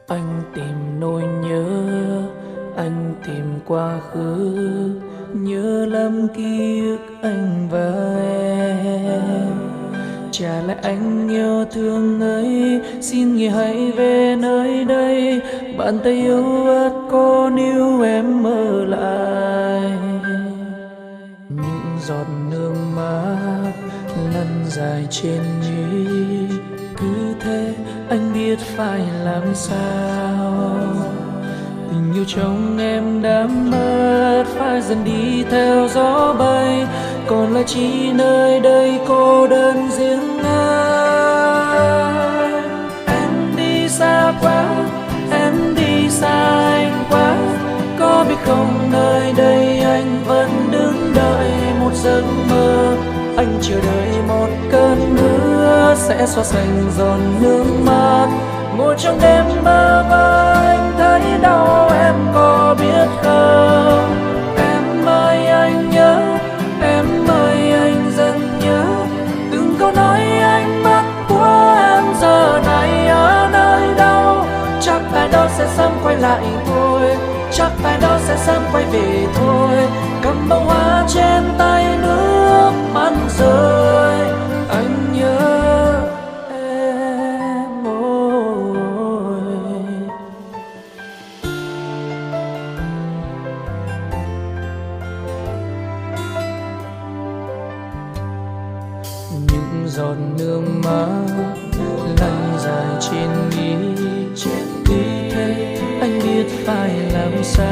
Anh tìm nỗi nhớ, anh tìm quá khứ, nhớ lắm ký ức anh và em. Trả lại anh yêu thương ấy, xin người hãy về nơi đây. Bàn tay yêu ớt có níu em ở lại. Những giọt nước mắt lăn dài trên mi, cứ thế anh biết phải làm sao. Tình yêu trong em đã mất, phải dần đi theo gió bay, còn lại chỉ nơi đây cô đơn riêng anh. Em đi xa quá, em đi xa anh quá, có biết không nơi đây anh vẫn đứng đợi một giấc mơ. Anh chờ đợi một cơn mưa sẽ xóa sạch giọt nước mắt. Ngồi trong đêm mơ và anh thấy đau, em có biết không? Em ơi anh nhớ, em ơi anh dần nhớ từng câu nói anh mất của em giờ này ở nơi đâu. Chắc ai đó sẽ sớm quay lại thôi, chắc ai đó sẽ sớm quay về thôi. Cầm bông hoa trên tay nước mắt rơi, anh nhớ em ôi. Những giọt nước mắt lăn dài trên mi, cứ thế anh biết phải làm sao.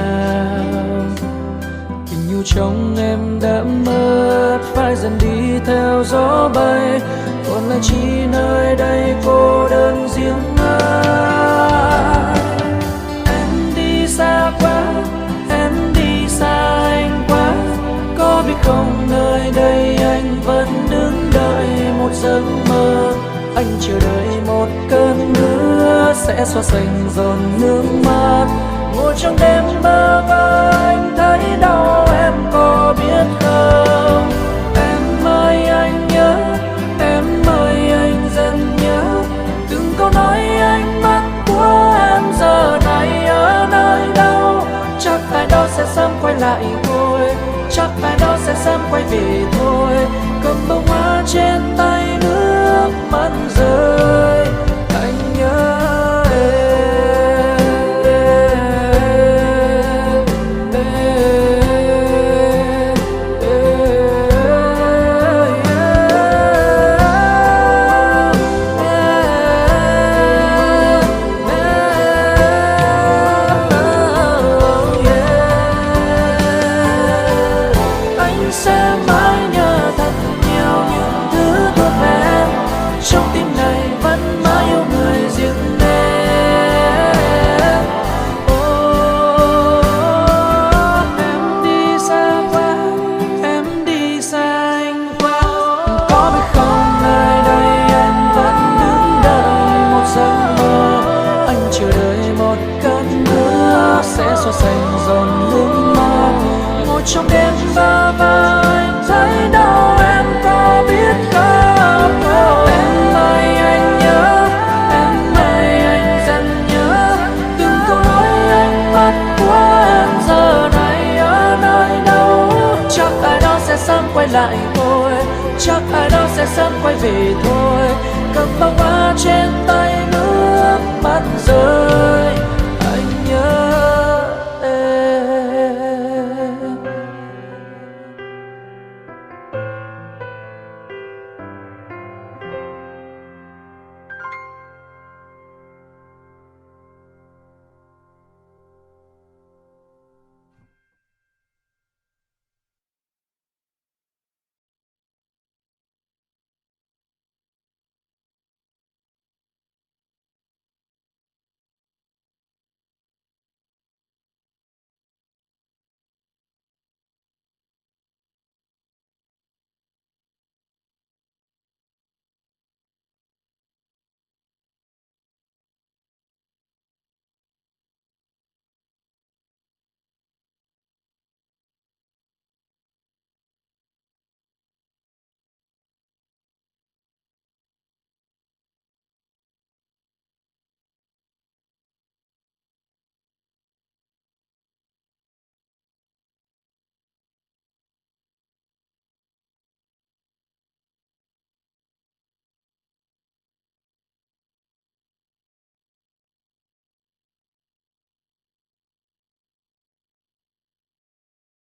Tình yêu trong em đã mất, phải dần đi theo gió bay, còn lại chỉ nơi đây cô đơn riêng anh. Em đi xa quá, em đi xa anh quá, có biết không nơi đây anh vẫn đứng đợi một giấc mơ. Anh chờ đợi một cơn mưa sẽ xóa sạch giọt nước mắt. Ngồi trong đêm mơ và anh thấy đau, em có biết không? Em ơi anh nhớ, em ơi anh dần nhớ từng câu nói anh mất của em giờ này ở nơi đâu. Chắc ai đó sẽ sớm quay lại thôi, chắc ai đó sẽ sớm quay về thôi. Cầm bông hoa trên tay nước mắt rơi, anh nhớ sẽ mãi nhớ thật nhiều những thứ thuộc về em. Trong tim này vẫn mãi yêu người riêng em. Em đi xa quá, em đi xa anh quá, có biết không nơi đây anh vẫn đứng đợi một giấc mơ. Anh chờ đợi một cơn mưa sẽ xóa sạch giọt nước mắt. Ngồi trong đêm và anh thấy đau, em có biết không? Em ơi anh nhớ, em ơi anh dần nhớ từng câu nói anh mất của em giờ này ở nơi đâu. Chắc ai đó sẽ sớm quay lại thôi, chắc ai đó sẽ sớm quay về thôi. Cầm bông hoa trên tay nước mắt rơi.